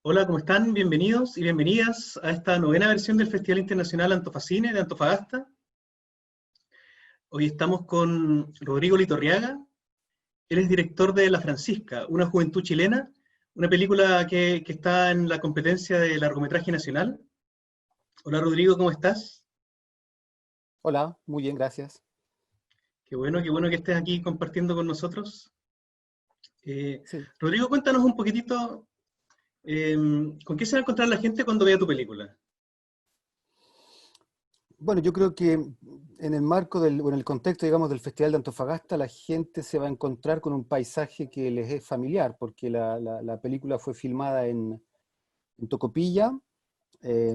Hola, ¿cómo están? Bienvenidos y bienvenidas a esta novena versión del Festival Internacional Antofacine de Antofagasta. Hoy estamos con Rodrigo Litorriaga. Él es director de La Francisca, una juventud chilena, una película que está en la competencia de largometraje nacional. Hola Rodrigo, ¿cómo estás? Hola, muy bien, gracias. Qué bueno que estés aquí compartiendo con nosotros. Eh, Sí. Rodrigo, cuéntanos un poquitito, ¿con qué se va a encontrar la gente cuando vea tu película? Bueno, yo creo que en el marco o en el contexto, digamos, del Festival de Antofagasta, la gente se va a encontrar con un paisaje que les es familiar, porque la película fue filmada en Tocopilla, eh,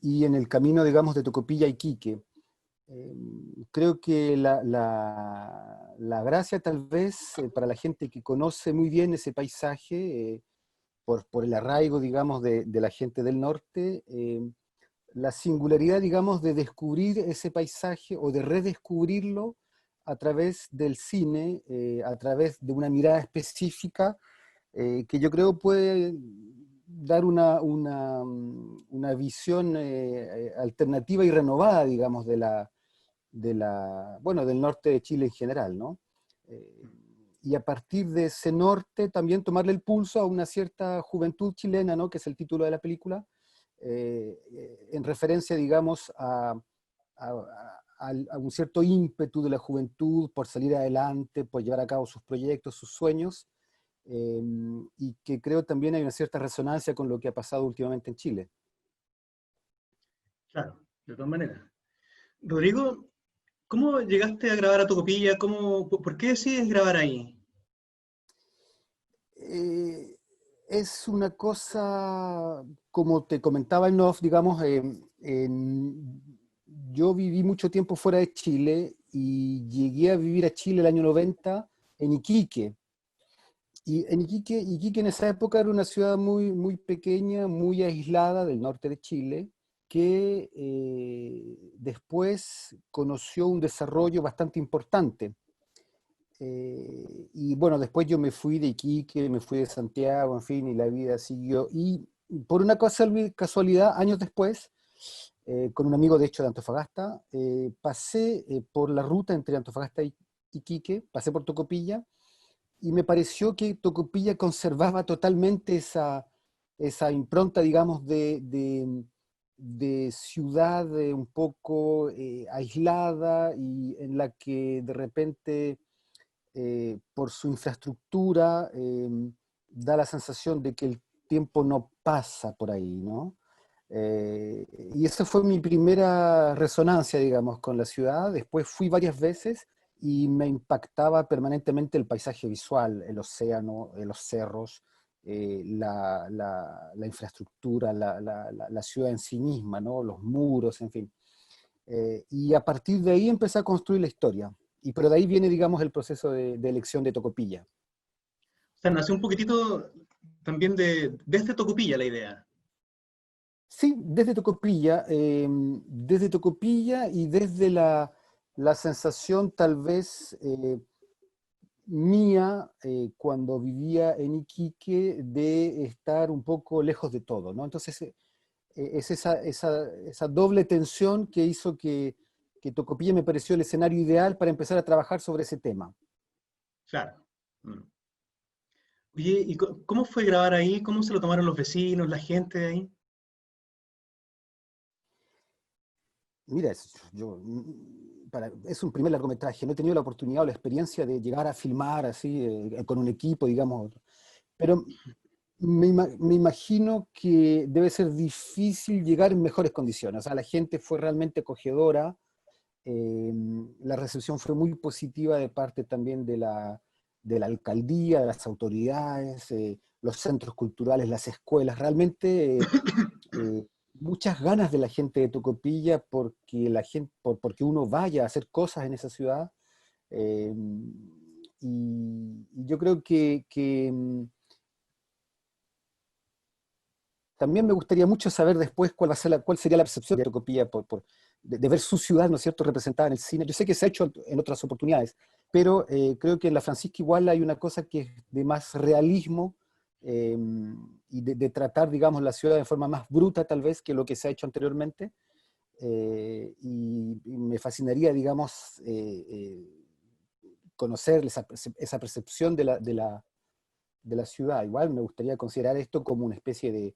y en el camino, digamos, de Tocopilla a Iquique. Eh, Creo que la gracia tal vez para la gente que conoce muy bien ese paisaje, por el arraigo, digamos, de la gente del norte, la singularidad, digamos, de descubrir ese paisaje o de redescubrirlo a través del cine, a través de una mirada específica, que yo creo puede dar una visión alternativa y renovada, digamos, bueno, del norte de Chile en general, ¿no? Eh, y a partir de ese norte también tomarle el pulso a una cierta juventud chilena, ¿no? Que es el título de la película, en referencia, digamos, a un cierto ímpetu de la juventud por salir adelante, por llevar a cabo sus proyectos, sus sueños, eh, y que creo también hay una cierta resonancia con lo que ha pasado últimamente en Chile. Claro, de todas maneras. Rodrigo, ¿cómo llegaste a grabar a Tocopilla? ¿Por qué decides grabar ahí? Eh, es una cosa, como te comentaba en off, digamos, yo viví mucho tiempo fuera de Chile y llegué a vivir a Chile el año 90 en Iquique. Y en Iquique en esa época era una ciudad muy, muy pequeña, muy aislada del norte de Chile, que después conoció un desarrollo bastante importante. Y bueno, después yo me fui de Iquique, me fui de Santiago, en fin, y la vida siguió. Y por una casualidad, años después, con un amigo de hecho de Antofagasta, pasé por la ruta entre Antofagasta y Iquique, pasé por Tocopilla, y me pareció que Tocopilla conservaba totalmente esa impronta, digamos, de ciudad un poco aislada y en la que de repente por su infraestructura, da la sensación de que el tiempo no pasa por ahí, ¿no? Y esa fue mi primera resonancia, digamos, con la ciudad. Después fui varias veces y me impactaba permanentemente el paisaje visual, el océano, los cerros, la infraestructura, la ciudad en sí misma, ¿no? Los muros, en fin. Y a partir de ahí empecé a construir la historia. Pero de ahí viene, digamos, el proceso de elección de Tocopilla. O sea, nació un poquitito también desde Tocopilla la idea. Sí, desde Tocopilla y desde la sensación tal vez mía cuando vivía en Iquique de estar un poco lejos de todo, ¿no? Entonces es esa doble tensión que hizo que Tocopilla me pareció el escenario ideal para empezar a trabajar sobre ese tema. Claro. Mm. Oye, ¿y cómo fue grabar ahí? ¿Cómo se lo tomaron los vecinos, la gente de ahí? Mira, es un primer largometraje, no he tenido la oportunidad o la experiencia de llegar a filmar así, con un equipo, digamos, pero me imagino que debe ser difícil llegar en mejores condiciones. O sea, la gente fue realmente acogedora, eh, la recepción fue muy positiva de parte también de la alcaldía, de las autoridades, los centros culturales, las escuelas. Realmente muchas ganas de la gente de Tocopilla porque uno vaya a hacer cosas en esa ciudad. eh, y yo creo que también me gustaría mucho saber después cuál sería la percepción de Tocopilla de ver su ciudad, ¿no es cierto?, representada en el cine. Yo sé que se ha hecho en otras oportunidades, pero creo que en La Francisca igual hay una cosa que es de más realismo, eh, de tratar, digamos, la ciudad de forma más bruta tal vez que lo que se ha hecho anteriormente. Y me fascinaría, digamos, conocer esa percepción de la ciudad. Igual me gustaría considerar esto como una especie de,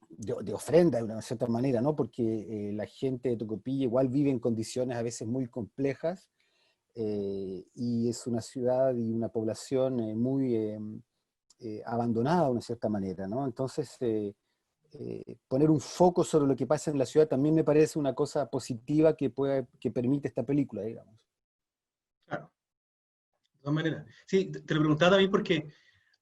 de ofrenda de una cierta manera, ¿no? Porque la gente de Tocopilla igual vive en condiciones a veces muy complejas, y es una ciudad y una población muy abandonada de una cierta manera, ¿no? Entonces, poner un foco sobre lo que pasa en la ciudad también me parece una cosa positiva que permite esta película, digamos. Claro, de todas maneras. Sí, te lo preguntaba también porque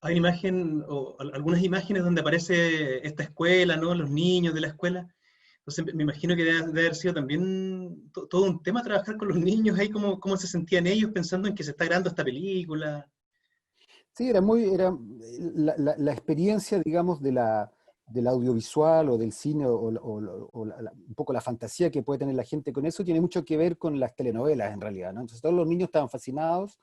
hay una imagen, o algunas imágenes donde aparece esta escuela, ¿no? Los niños de la escuela. Entonces me imagino que debe haber sido también todo un tema trabajar con los niños ahí, cómo se sentían ellos pensando en que se está grabando esta película. Sí, era la experiencia, digamos, del audiovisual o del cine un poco la fantasía que puede tener la gente con eso tiene mucho que ver con las telenovelas en realidad, ¿no? Entonces todos los niños estaban fascinados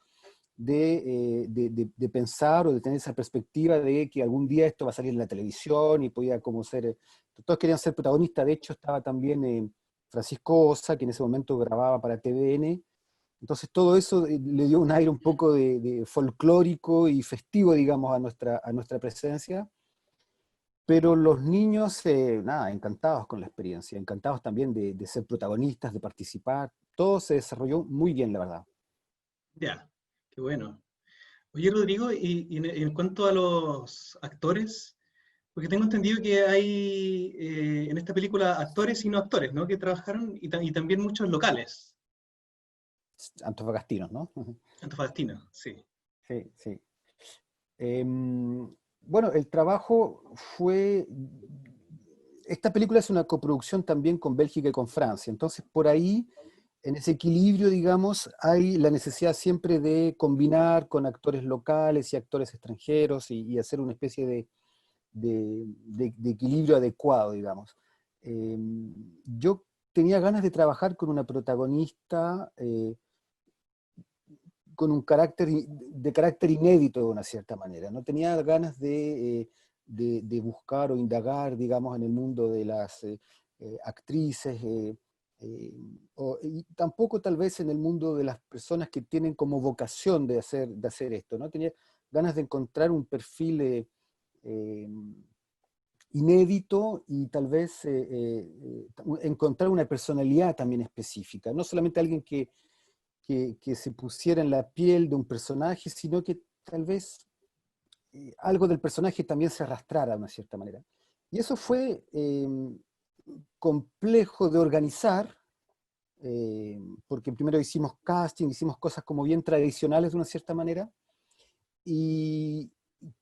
de pensar o de tener esa perspectiva de que algún día esto va a salir en la televisión y podía como ser, todos querían ser protagonistas. De hecho estaba también Francisco Osa, que en ese momento grababa para TVN. Entonces todo eso le dio un aire un poco de folclórico y festivo, digamos, a nuestra presencia. Pero los niños, nada, encantados con la experiencia, encantados también de ser protagonistas, de participar. Todo se desarrolló muy bien, la verdad. Ya, qué bueno. Oye, Rodrigo, y en cuanto a los actores, porque tengo entendido que hay en esta película actores y no actores, ¿no? Que trabajaron y también muchos locales, Antofagastinos, ¿no? antofagastinos, sí. Sí, sí. Bueno, el trabajo fue... Esta película es una coproducción también con Bélgica y con Francia, entonces por ahí, en ese equilibrio, digamos, hay la necesidad siempre de combinar con actores locales y actores extranjeros y hacer una especie de equilibrio adecuado, digamos. Yo tenía ganas de trabajar con una protagonista con un de carácter inédito de una cierta manera. No tenía ganas de buscar o indagar, digamos, en el mundo de las actrices, eh, y tampoco tal vez en el mundo de las personas que tienen como vocación de hacer esto, ¿no? Tenía ganas de encontrar un perfil eh, inédito y tal vez encontrar una personalidad también específica, no solamente alguien que se pusiera en la piel de un personaje, sino que tal vez algo del personaje también se arrastrara de una cierta manera. Y eso fue complejo de organizar, porque primero hicimos casting, hicimos cosas como bien tradicionales de una cierta manera, y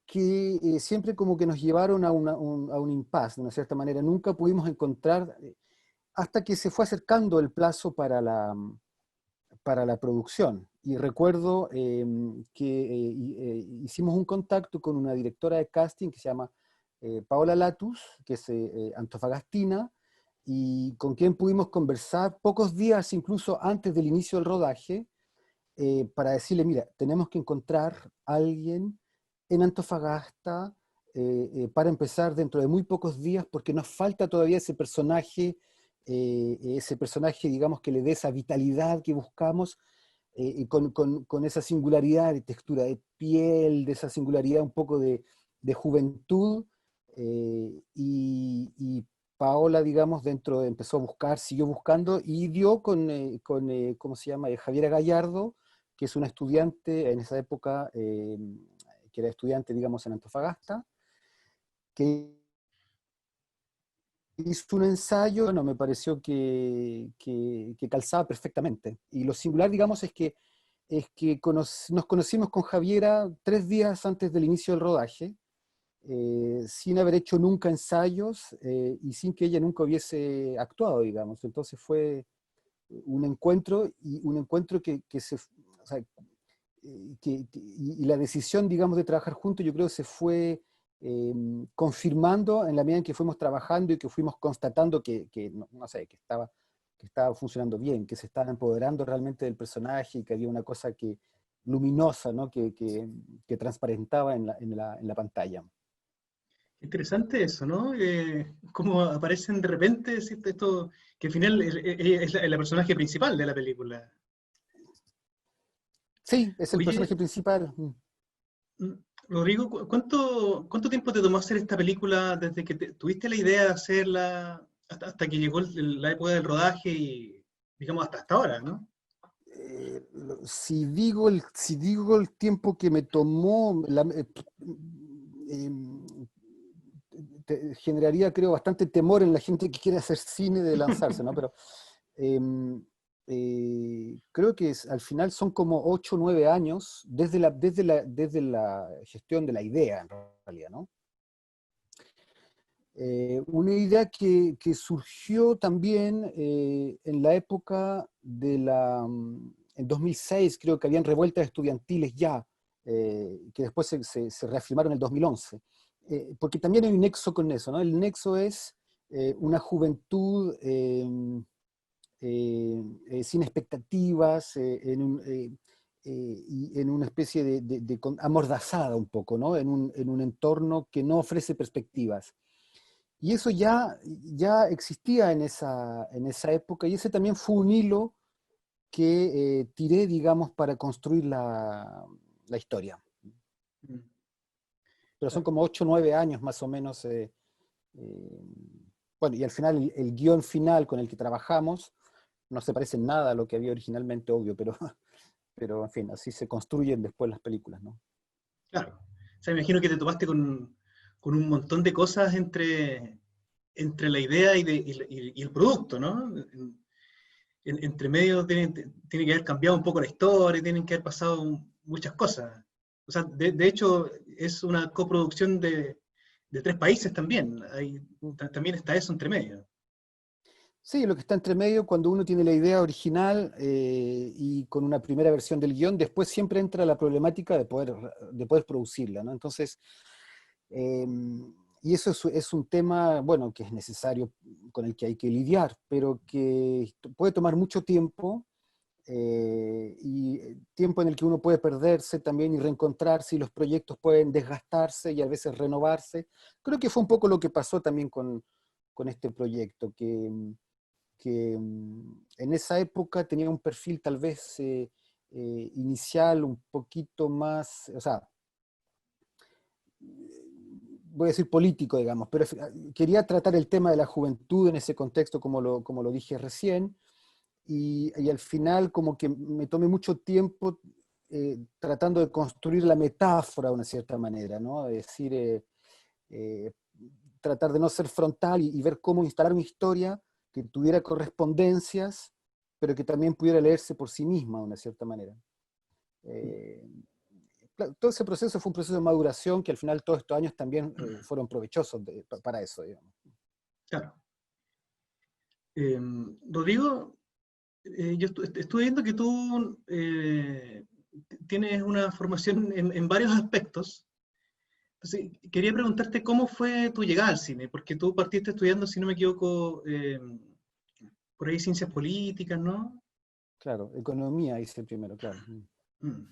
que siempre como que nos llevaron a, a un impasse de una cierta manera. Nunca pudimos encontrar, hasta que se fue acercando el plazo para la producción. Y recuerdo que hicimos un contacto con una directora de casting que se llama Paola Latus, que es antofagastina, y con quien pudimos conversar pocos días incluso antes del inicio del rodaje, para decirle, mira, tenemos que encontrar a alguien en Antofagasta para empezar dentro de muy pocos días, porque nos falta todavía ese personaje, digamos, que le dé esa vitalidad que buscamos, y con esa singularidad de textura de piel, de esa singularidad un poco de juventud, y Paola, digamos, empezó a buscar, siguió buscando, y dio ¿cómo se llama? Javiera Gallardo, que es una estudiante en esa época, que era estudiante, digamos, en Antofagasta, que hizo un ensayo, bueno, me pareció que calzaba perfectamente. Y lo singular, digamos, es que nos conocimos con Javiera 3 días antes del inicio del rodaje, sin haber hecho nunca ensayos, y sin que ella nunca hubiese actuado, digamos. Entonces fue un encuentro, y un encuentro o sea, y la decisión, digamos, de trabajar juntos, yo creo que se fue confirmando en la medida en que fuimos trabajando y que fuimos constatando no sé, que estaba funcionando bien, que se estaba empoderando realmente del personaje y que había una cosa luminosa, ¿no? que transparentaba en la pantalla. Interesante eso, ¿no? Cómo aparecen de repente, ¿sí? Esto, que al final es la personaje principal de la película. Sí, es el Oye, personaje principal. mm, Rodrigo, ¿cuánto tiempo te tomó hacer esta película desde que tuviste la idea de hacerla hasta que llegó la época del rodaje y, digamos, hasta ahora, ¿no? Si digo el tiempo que me tomó, em, generaría, creo, bastante temor en la gente que quiere hacer cine de lanzarse, ¿no? Pero em, creo que al final son como 8 o 9 años desde la gestión de la idea, en realidad, ¿no? Una idea que surgió también en la época en 2006, creo que habían revueltas estudiantiles ya, que después se reafirmaron en el 2011. Porque también hay un nexo con eso, ¿no? El nexo es una juventud sin expectativas, y en una especie amordazada un poco, ¿no? En un entorno que no ofrece perspectivas. Y eso ya existía en esa época, y ese también fue un hilo que tiré, digamos, para construir la historia. Mm, Pero son claro. como 8 o 9 años más o menos. Eh, bueno, y al final el guión final con el que trabajamos no se parece en nada a lo que había originalmente, obvio, pero, pero en fin, así se construyen después las películas, ¿no? Claro. O sea, me imagino que te topaste con un montón de cosas entre la idea y el producto, ¿no? Entre medio tiene que haber cambiado un poco la historia, tienen que haber pasado muchas cosas. O sea, de hecho, es una coproducción de tres países también. También está eso entre medio. Sí, lo que está entre medio, cuando uno tiene la idea original y con una primera versión del guión, después siempre entra la problemática de poder producirla, ¿no? Entonces, eh, y eso es un tema, bueno, que es necesario, con el que hay que lidiar, pero que puede tomar mucho tiempo, y tiempo en el que uno puede perderse también y reencontrarse, y los proyectos pueden desgastarse y a veces renovarse. Creo que fue un poco lo que pasó también con este proyecto, que en esa época tenía un perfil tal vez inicial un poquito más, o sea, voy a decir político, digamos, pero quería tratar el tema de la juventud en ese contexto, como lo dije recién, y al final como que me tomé mucho tiempo tratando de construir la metáfora de una cierta manera, ¿no? Es decir, eh, tratar de no ser frontal y ver cómo instalar una historia que tuviera correspondencias, pero que también pudiera leerse por sí misma de una cierta manera. Eh, claro, todo ese proceso fue un proceso de maduración que al final todos estos años también fueron provechosos para eso, digamos. Claro. Eh, Rodrigo, yo estuve viendo que tú tienes una formación en varios aspectos. Entonces, quería preguntarte cómo fue tu llegada al cine, porque tú partiste estudiando, si no me equivoco, por ahí ciencias políticas, ¿no? Claro, economía hice primero, claro. Mm.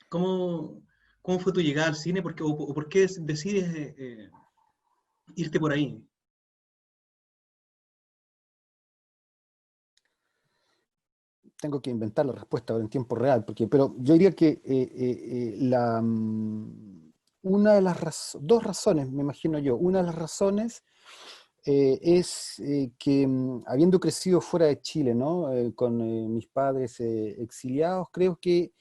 ¿Cómo, cómo fue tu llegada al cine? O por qué decides irte por ahí? Tengo que inventar la respuesta ahora en tiempo real, pero yo diría que una de dos razones, me imagino yo, una de las razones es que habiendo crecido fuera de Chile, ¿no? Con mis padres exiliados, creo que,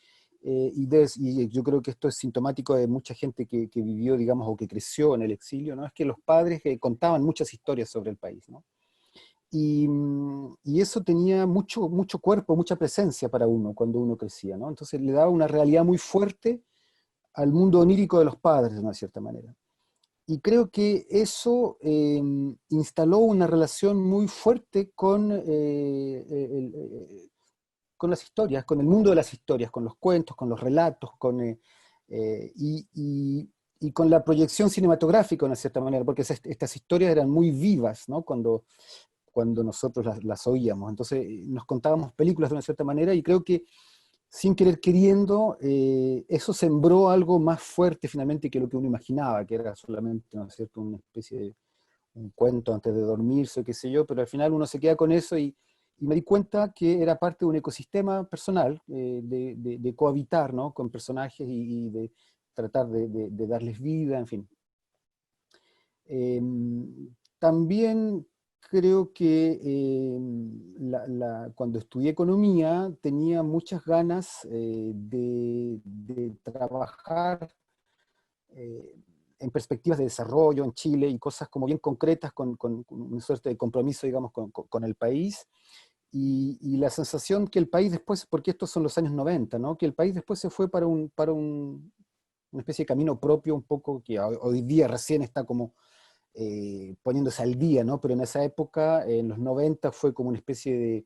y yo creo que esto es sintomático de mucha gente que vivió, digamos, o que creció en el exilio, ¿no? Es que los padres contaban muchas historias sobre el país, ¿no? Y eso tenía mucho, mucho cuerpo, mucha presencia para uno cuando uno crecía, ¿no? Entonces le daba una realidad muy fuerte al mundo onírico de los padres, de una cierta manera. Y creo que eso instaló una relación muy fuerte con las historias, con el mundo de las historias, con los cuentos, con los relatos, y con la proyección cinematográfica, de una cierta manera, porque estas historias eran muy vivas, ¿no? Cuando nosotros las oíamos. Entonces nos contábamos películas de una cierta manera, y creo que sin querer queriendo, eso sembró algo más fuerte finalmente que lo que uno imaginaba, que era solamente, ¿no es cierto?, una especie de un cuento antes de dormirse, qué sé yo, pero al final uno se queda con eso y me di cuenta que era parte de un ecosistema personal, de cohabitar, ¿no?, con personajes y de tratar de darles vida, en fin. Eh, También creo que cuando estudié economía tenía muchas ganas de trabajar eh, en perspectivas de desarrollo en Chile y cosas como bien concretas con una suerte de compromiso, digamos, con el país. Y la sensación que el país después, porque estos son los años 90, ¿no?, que el país después se fue una especie de camino propio, un poco que hoy día recién está como poniéndose al día, ¿no? Pero en esa época, en los 90, fue como una especie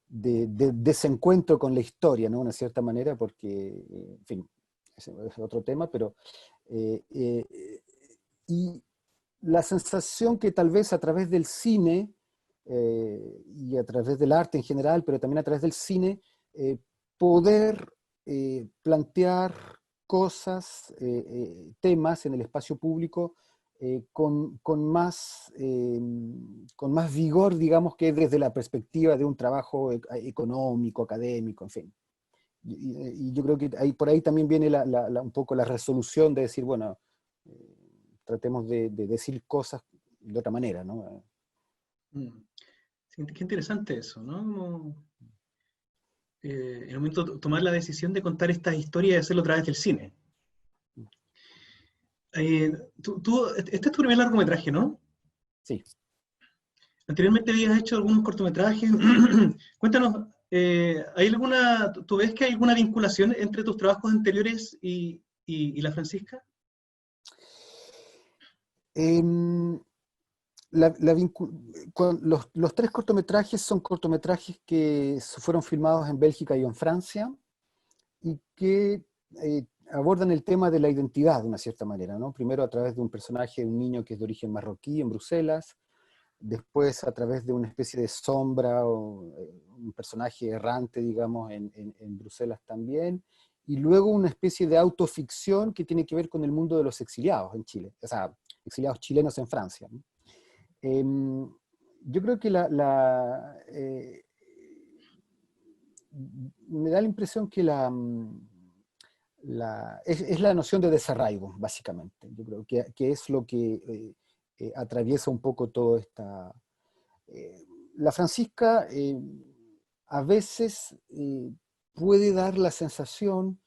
de desencuentro con la historia, ¿no? De una cierta manera, porque, en fin, es otro tema, pero... eh, eh, y la sensación que tal vez a través del cine, y a través del arte en general, pero también a través del cine, poder plantear cosas, temas en el espacio público con más vigor, digamos, que desde la perspectiva de un trabajo económico, académico, en fin. Y yo creo que por ahí también viene un poco la resolución de decir, bueno, eh, tratemos de decir cosas de otra manera, ¿no? Mm. Sí, qué interesante eso, ¿no? Como, en el momento de tomar la decisión de contar estas historias y hacerlo a través del cine. Eh, este es tu primer largometraje, ¿no? Sí. Anteriormente habías hecho algunos cortometrajes. Cuéntanos, ¿hay tú ves que hay alguna vinculación entre tus trabajos anteriores y la Francisca? Em, la- la vincu- los tres cortometrajes son cortometrajes que fueron filmados en Bélgica y en Francia y que abordan el tema de la identidad de una cierta manera, ¿no? Primero a través de un personaje, un niño que es de origen marroquí en Bruselas, después a través de una especie de sombra o un personaje errante, digamos, en Bruselas también, y luego una especie de autoficción que tiene que ver con el mundo de los exiliados en Chile, o sea, exiliados chilenos en Francia, ¿no? Yo creo que me da la impresión que es la noción de desarraigo, básicamente. Yo creo que es lo que atraviesa un poco todo esta... eh, la Francisca a veces puede dar la sensación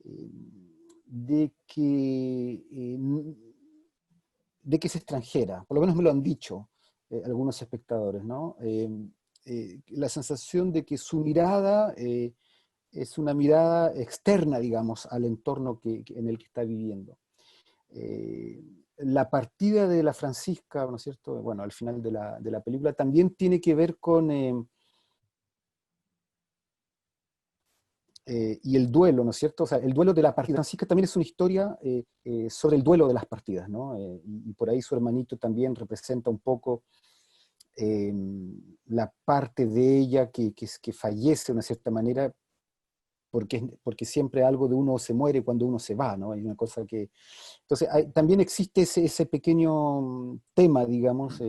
eh, de que, de que es extranjera, por lo menos me lo han dicho algunos espectadores, ¿no? La sensación de que su mirada es una mirada externa, digamos, al entorno en el que está viviendo. Eh, la partida de la Francisca, ¿no es cierto? Bueno, al final de la película también tiene que ver con... y el duelo, ¿no es cierto? O sea, el duelo de la partida. Francisca también es una historia sobre el duelo de las partidas, ¿no? Y por ahí su hermanito también representa un poco eh, la parte de ella que fallece de una cierta manera, porque siempre algo de uno se muere cuando uno se va, ¿no? Hay una cosa que... Entonces, también existe ese pequeño tema, digamos,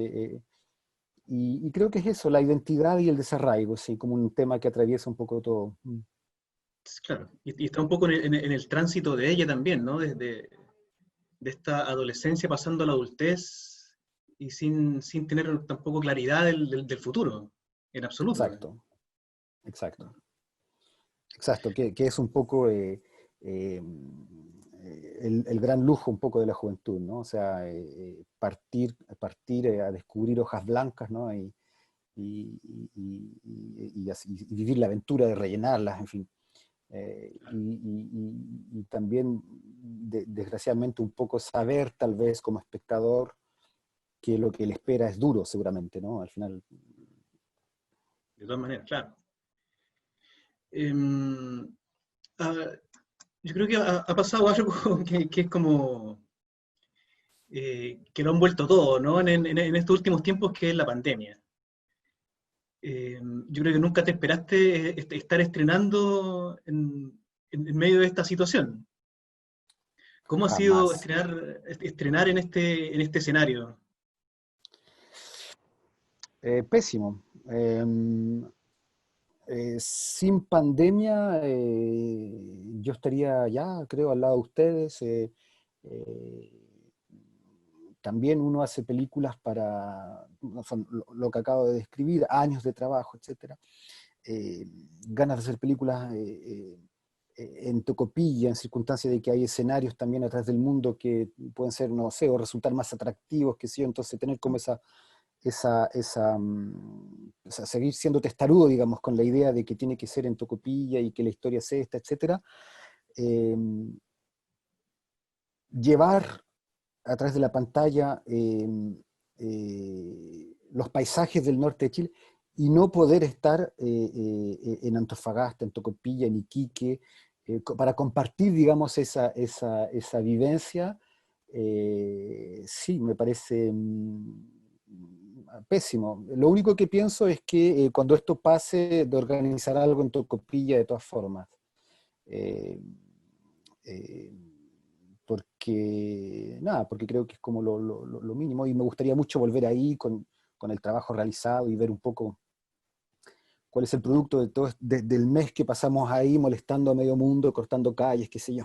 y creo que es eso, la identidad y el desarraigo, sí, como un tema que atraviesa un poco todo. Claro, y está un poco en el tránsito de ella también, ¿no? Desde de esta adolescencia pasando a la adultez y sin tener tampoco claridad del futuro, en absoluto. Exacto, exacto. Exacto, que es un poco eh, el gran lujo un poco de la juventud, ¿no? O sea, partir a descubrir hojas blancas, ¿no? Y vivir la aventura de rellenarlas, en fin. Y también, desgraciadamente, un poco saber, tal vez, como espectador, que lo que le espera es duro, seguramente, ¿no? Al final. De todas maneras, claro. Ah, yo creo que ha pasado algo que es como que lo han vuelto todo, ¿no? En estos últimos tiempos, que es la pandemia. yo creo que nunca te esperaste estar estrenando en medio de esta situación. ¿Cómo ha sido Jamás. estrenar en este escenario? Pésimo. Sin pandemia, yo estaría ya, creo, al lado de ustedes. Eh, También uno hace películas para, no son lo que acabo de describir, años de trabajo, etcétera. Eh, Ganas de hacer películas en Tocopilla, en circunstancias de que hay escenarios también a través del mundo que pueden ser, no sé, o resultar más atractivos, que sí, entonces tener como o sea, seguir siendo testarudo, digamos, con la idea de que tiene que ser en Tocopilla y que la historia es esta, etcétera. Eh, Llevar a través de la pantalla los paisajes del norte de Chile y no poder estar en Antofagasta, en Tocopilla, en Iquique, para compartir, digamos, esa vivencia, sí, me parece pésimo. Lo único que pienso es que cuando esto pase, de organizar algo en Tocopilla de todas formas. Eh, eh, Porque, nada, porque creo que es como lo mínimo y me gustaría mucho volver ahí con el trabajo realizado y ver un poco cuál es el producto de todo, del mes que pasamos ahí molestando a medio mundo, cortando calles, qué sé yo.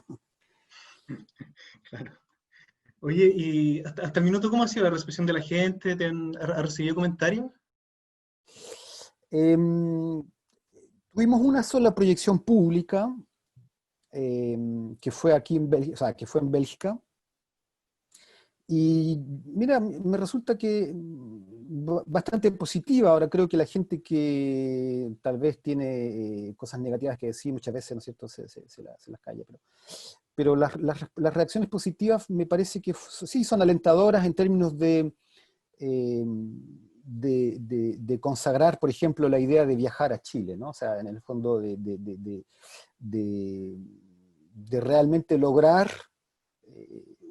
Claro. Oye, y hasta el minuto, ¿cómo ha sido la recepción de la gente? ¿Ha recibido comentarios? Em, Tuvimos una sola proyección pública que fue aquí en Bélgica, o sea, que fue en Bélgica. Y mira, me resulta que bastante positiva. Ahora creo que la gente que tal vez tiene cosas negativas que decir muchas veces, ¿no es cierto?, se las calla. Pero las reacciones positivas me parece que sí son alentadoras en términos eh, de consagrar, por ejemplo, la idea de viajar a Chile, ¿no? O sea, en el fondo de, de realmente lograr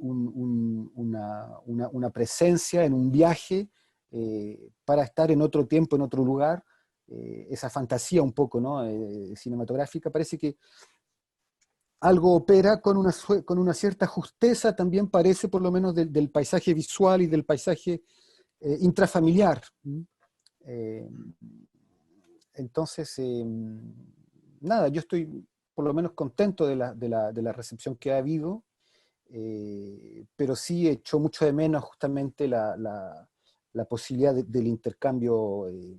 una presencia en un viaje para estar en otro tiempo, en otro lugar, esa fantasía un poco, ¿no? Cinematográfica, parece que algo opera con una cierta justeza, también parece, por lo menos, del paisaje visual y del paisaje intrafamiliar. Eh, entonces, nada, yo estoy por lo menos contento de la recepción que ha habido, pero sí echó mucho de menos justamente la posibilidad del intercambio eh,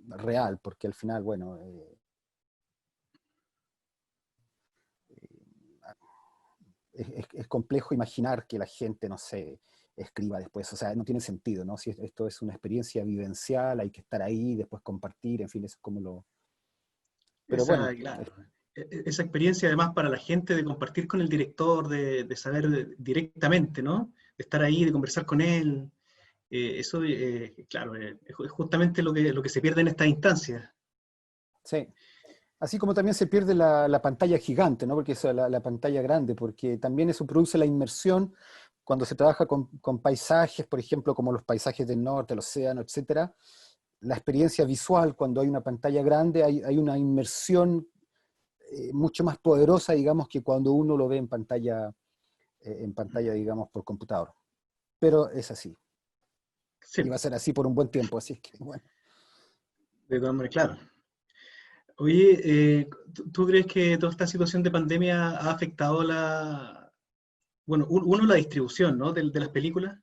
real, porque al final, bueno, es complejo imaginar que la gente, no sé, escriba después, o sea, no tiene sentido, ¿no? Si esto es una experiencia vivencial, hay que estar ahí, después compartir, en fin, eso es como lo... Pero Esa, bueno, claro, esa experiencia además para la gente de compartir con el director, de saber directamente, ¿no? De estar ahí, de conversar con él. Eso, claro, es justamente lo que se pierde en estas instancias. sí. Así como también se pierde la pantalla gigante, ¿no? Porque es la pantalla grande, porque también eso produce la inmersión cuando se trabaja con paisajes, por ejemplo, como los paisajes del norte, el océano, etcétera. La experiencia visual, cuando hay una pantalla grande, hay una inmersión mucho más poderosa, digamos, que cuando uno lo ve en pantalla, digamos, por computador. Pero es así. Sí, Y va a ser así por un buen tiempo, así es que, bueno. de todas maneras, claro. Oye, ¿tú crees que toda esta situación de pandemia ha afectado bueno, uno, la distribución, ¿no? De las películas,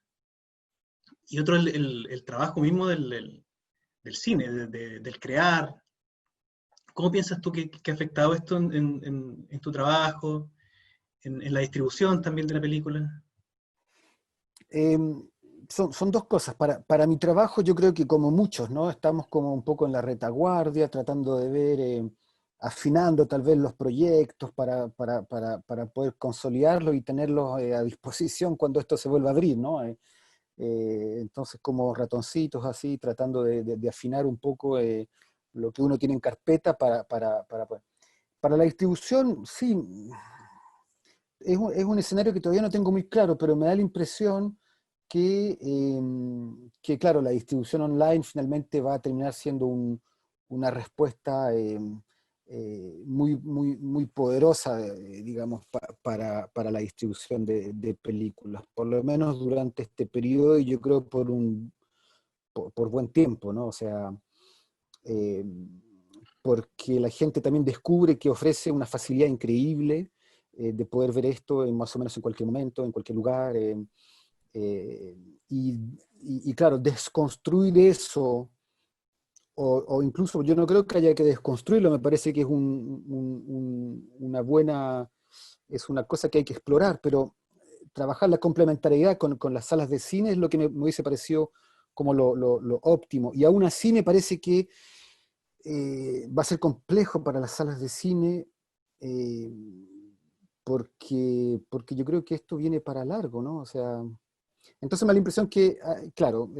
y otro, el trabajo mismo del cine, del crear? ¿Cómo piensas tú que ha afectado esto en tu trabajo, en la distribución también de la película? Eh, son dos cosas. Para mi trabajo yo creo que como muchos, ¿no? Estamos como un poco en la retaguardia, tratando de ver, afinando tal vez los proyectos para poder consolidarlos y tenerlos a disposición cuando esto se vuelva a abrir, ¿no? Entonces como ratoncitos así, tratando de afinar un poco lo que uno tiene en carpeta para la distribución, sí, es un escenario que todavía no tengo muy claro, pero me da la impresión que, claro, la distribución online finalmente va a terminar siendo una respuesta muy poderosa, digamos, para la distribución de películas, por lo menos durante este periodo, y yo creo por buen tiempo, ¿no? O sea, eh, porque la gente también descubre que ofrece una facilidad increíble de poder ver esto más o menos en cualquier momento, en cualquier lugar. Eh, y, claro, desconstruir eso, o incluso yo no creo que haya que desconstruirlo, me parece que es una buena, es una cosa que hay que explorar, pero trabajar la complementariedad con las salas de cine es lo que me hubiese parecido como lo óptimo. Y aún así me parece que va a ser complejo para las salas de cine, eh, porque yo creo que esto viene para largo, ¿no? O sea, entonces me da la impresión que, claro,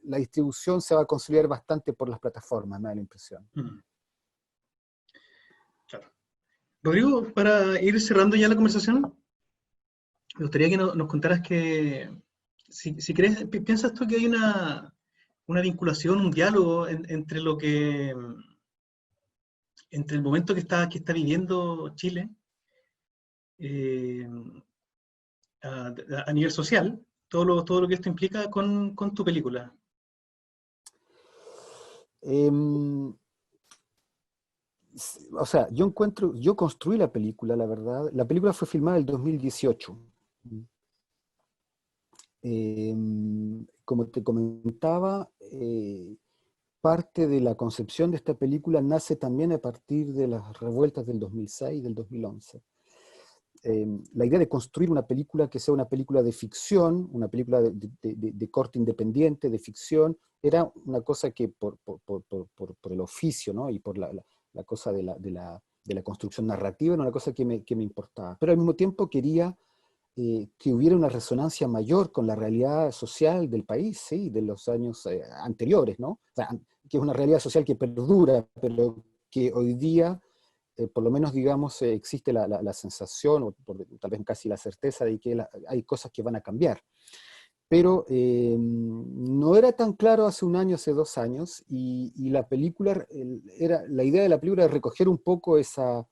la distribución se va a consolidar bastante por las plataformas, me da la impresión. Mm, claro. Rodrigo, para ir cerrando ya la conversación, me gustaría que nos contaras que, si crees, piensas tú que hay una vinculación, un diálogo entre lo que, entre el momento que está viviendo Chile eh, a nivel social, todo lo que esto implica con tu película. Em, o sea, yo construí la película, la verdad. La película fue filmada en el 2018. Como te comentaba, parte de la concepción de esta película nace también a partir de las revueltas del 2006 y del 2011. La idea de construir una película que sea una película de ficción, una película de corte independiente, de ficción, era una cosa que por el oficio, ¿no? Y por la cosa de la construcción narrativa, era una cosa que me importaba. Pero al mismo tiempo quería que hubiera una resonancia mayor con la realidad social del país, ¿sí? De los años anteriores, ¿no? O sea, que es una realidad social que perdura, pero que hoy día por lo menos, digamos, existe la sensación, o tal vez casi la certeza de que hay cosas que van a cambiar. Pero no era tan claro hace un año, hace 2 años, y la película, la idea de la película era recoger un poco esa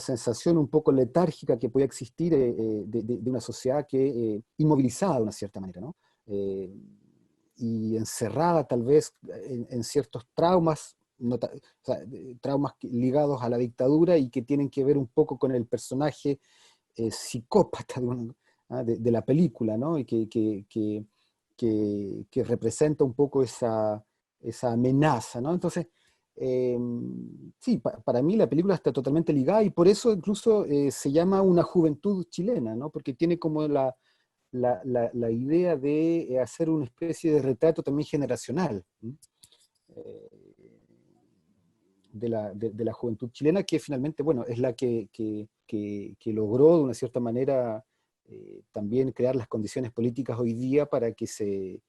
sensación un poco letárgica que puede existir de una sociedad que inmovilizada de una cierta manera, ¿no? Y encerrada tal vez en ciertos traumas, o sea, traumas ligados a la dictadura y que tienen que ver un poco con el personaje psicópata de la película, ¿no? Y que representa un poco esa amenaza, ¿no? Entonces, eh, sí, para mí la película está totalmente ligada y por eso incluso se llama Una juventud chilena, ¿no? Porque tiene como la idea de hacer una especie de retrato también generacional, ¿sí? Eh, de la juventud chilena, que finalmente, bueno, es la que logró de una cierta manera también crear las condiciones políticas hoy día para que se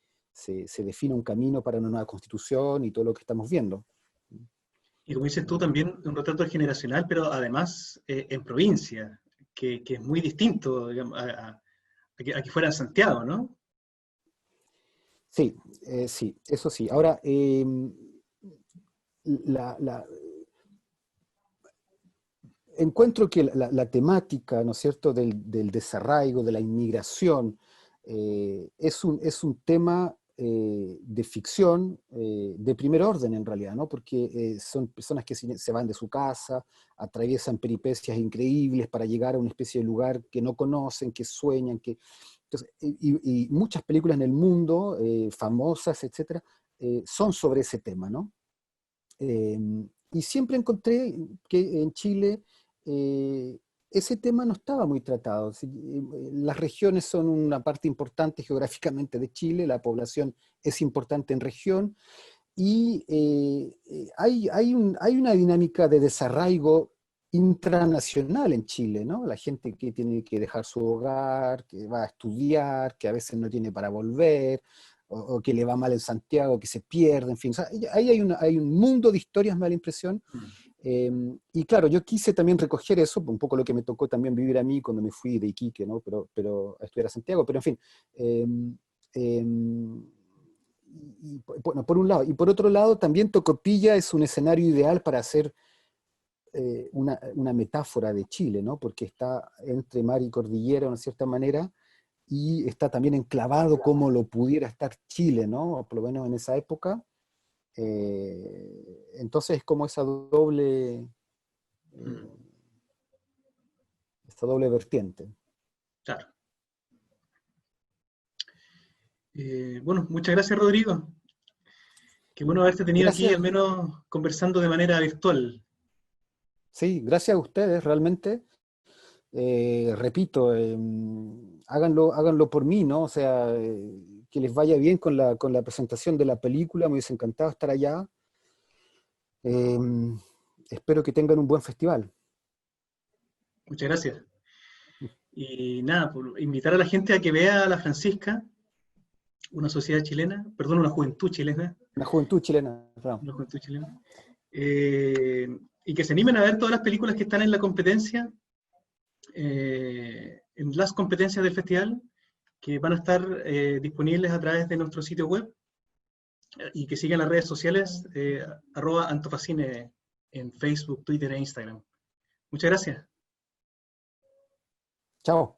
defina un camino para una nueva constitución y todo lo que estamos viendo. Y como dices tú, también un retrato generacional, pero además en provincia, que es muy distinto, digamos, a que fuera en Santiago, ¿no? Sí, sí, eso sí. Ahora, la, la- encuentro que la temática, ¿no es cierto?, del desarraigo, de la inmigración, es un tema de ficción de primer orden en realidad, ¿no? Porque son personas que se van de su casa, atraviesan peripecias increíbles para llegar a una especie de lugar que no conocen, que sueñan, entonces, y muchas películas en el mundo, famosas, etcétera, son sobre ese tema, ¿no? Eh, y siempre encontré que en Chile eh, ese tema no estaba muy tratado. Las regiones son una parte importante geográficamente de Chile, la población es importante en región, y hay una dinámica de desarraigo intranacional en Chile, ¿no? La gente que tiene que dejar su hogar, que va a estudiar, que a veces no tiene para volver, o que le va mal en Santiago, que se pierde, en fin. O sea, ahí hay un mundo de historias, me da la impresión, Mm. Y claro, yo quise también recoger eso, un poco lo que me tocó también vivir a mí cuando me fui de Iquique, ¿no? Pero a estudiar a Santiago, pero en fin. Bueno, por un lado. Y por otro lado, también Tocopilla es un escenario ideal para hacer una metáfora de Chile, ¿no? Porque está entre mar y cordillera, de una cierta manera, y está también enclavado como lo pudiera estar Chile, ¿no? O por lo menos en esa época. Entonces es como Mm, esa doble vertiente. claro. Bueno, muchas gracias, Rodrigo. Qué bueno haberte tenido aquí, al Gracias, menos conversando de manera virtual. sí, gracias a ustedes realmente. Repito, háganlo por mí, ¿no? O sea, que les vaya bien con la presentación de la película, me hubiese encantado estar allá. Eh, Espero que tengan un buen festival. Muchas gracias. Y nada, por invitar a la gente a que vea a La Francisca, una sociedad chilena, perdón, una juventud chilena, La juventud chilena, claro. una juventud chilena, y que se animen a ver todas las películas que están en la competencia, en las competencias del festival, que van a estar disponibles a través de nuestro sitio web, y que sigan las redes sociales, @Antofacine en Facebook, Twitter e Instagram. Muchas gracias. Chao.